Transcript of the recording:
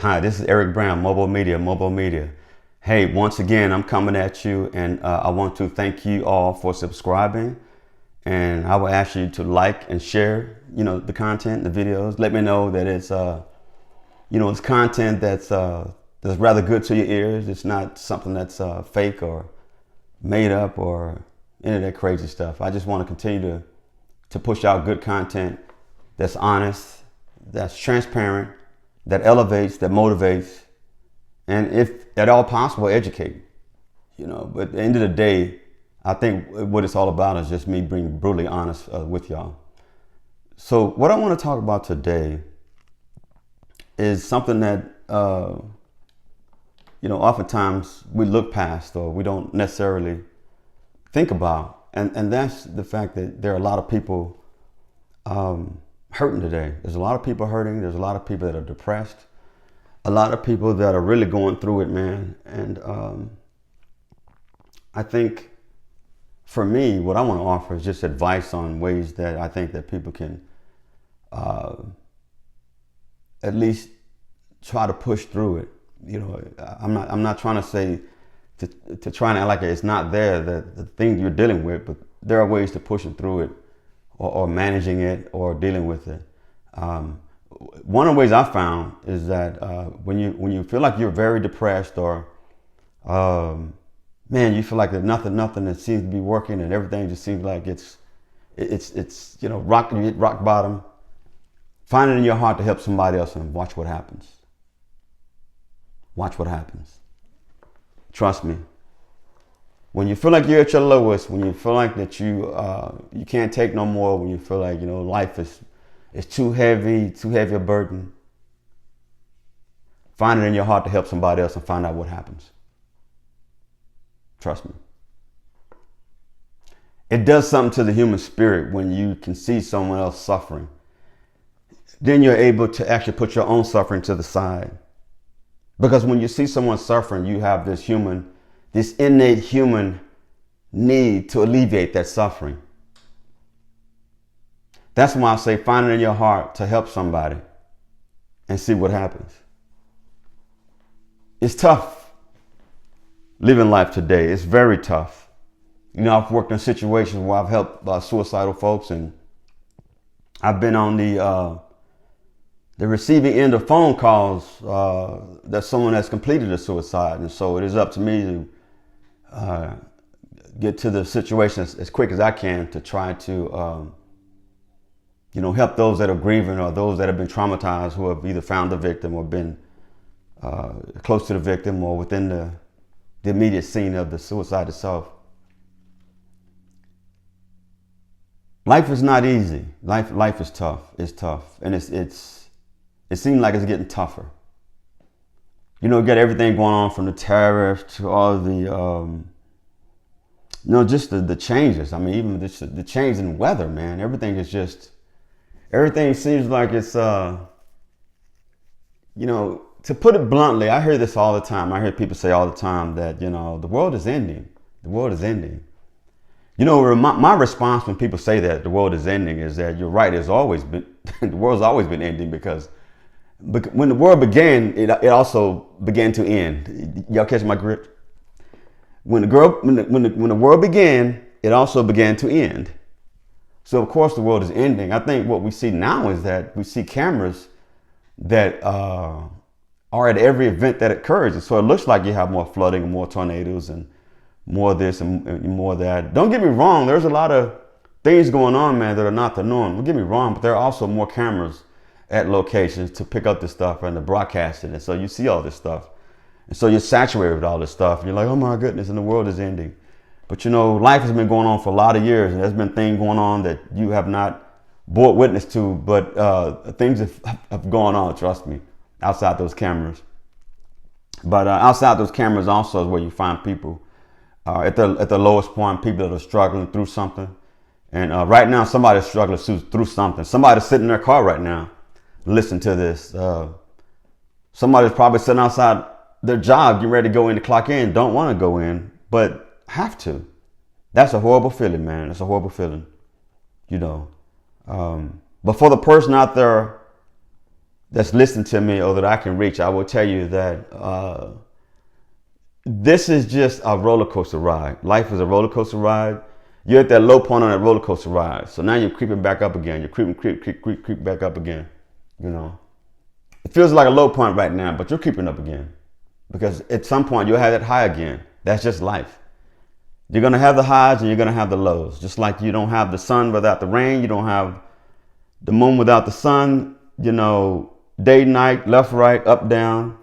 Hi, this is Eric Brown, MOBO-Media, MOBO-Media. Hey, once again, I'm coming at you, and I want to thank you all for subscribing. And I will ask you to like and share, the content, the videos. Let me know that it's content that's rather good to your ears. It's not something that's fake or made up or any of that crazy stuff. I just want to continue to push out good content that's honest, that's transparent, that elevates, that motivates, and if at all possible, educate. But at the end of the day, I think what it's all about is just me being brutally honest with y'all. So what I want to talk about today is something that oftentimes we look past or we don't necessarily think about, and that's the fact that there are a lot of people hurting today. There's a lot of people hurting. There's a lot of people that are depressed. A lot of people that are really going through it, man. And I think for me, what I want to offer is just advice on ways that I think that people can at least try to push through it. I'm not trying to say to try and act like it's not there, that the thing you're dealing with, but there are ways to pushing through it, or managing it, or dealing with it. One of the ways I found is that when you feel like you're very depressed, or you feel like there's nothing that seems to be working, and everything just seems like it's rock bottom. Find it in your heart to help somebody else, and watch what happens. Watch what happens. Trust me. When you feel like you're at your lowest, when you feel like that you can't take no more, when you feel like life is too heavy a burden, find it in your heart to help somebody else and find out what happens. Trust me. It does something to the human spirit when you can see someone else suffering. Then you're able to actually put your own suffering to the side. Because when you see someone suffering, you have this innate human need to alleviate that suffering. That's why I say find it in your heart to help somebody and see what happens. It's tough living life today. It's very tough. I've worked in situations where I've helped suicidal folks, and I've been on the receiving end of phone calls that someone has completed a suicide. And so it is up to me to get to the situation as quick as I can to try to, help those that are grieving, or those that have been traumatized, who have either found the victim or been close to the victim, or within the immediate scene of the suicide itself. Life is not easy. Life is tough. It's tough, and it seems like it's getting tougher. You got everything going on, from the tariffs to all the, just the changes. I mean, even the change in weather, man. Everything seems like it's, to put it bluntly, I hear this all the time. I hear people say all the time that, the world is ending. The world is ending. My response when people say that the world is ending is that you're right. It's always been, the world's always been ending, because when the world began, it also began to end. Y'all catch my grip? When the world began, it also began to end. So of course the world is ending. I think what we see now is that we see cameras that are at every event that occurs. And so it looks like you have more flooding and more tornadoes and more of this and more of that. Don't get me wrong. There's a lot of things going on, man, that are not the norm. Don't get me wrong, but there are also more cameras at locations to pick up this stuff and to broadcast it. And so you see all this stuff. And so you're saturated with all this stuff. And you're like, oh my goodness, and the world is ending. But life has been going on for a lot of years, and there's been things going on that you have not bore witness to, but things have gone on, trust me, outside those cameras. But outside those cameras also is where you find people at the lowest point, people that are struggling through something. And right now, somebody's struggling through something. Somebody's sitting in their car right now. Listen to this. Somebody's probably sitting outside their job, getting ready to go in to clock in, don't want to go in, but have to. That's a horrible feeling, man. It's a horrible feeling, But for the person out there that's listening to me or that I can reach, I will tell you that this is just a roller coaster ride. Life is a roller coaster ride. You're at that low point on that roller coaster ride. So now you're creeping back up again. You're creep back up again. You know, it feels like a low point right now, but you're creeping up again, because at some point you'll have that high again. That's just life. You're going to have the highs and you're going to have the lows. Just like you don't have the sun without the rain. You don't have the moon without the sun. You know, day, night, left, right, up, down.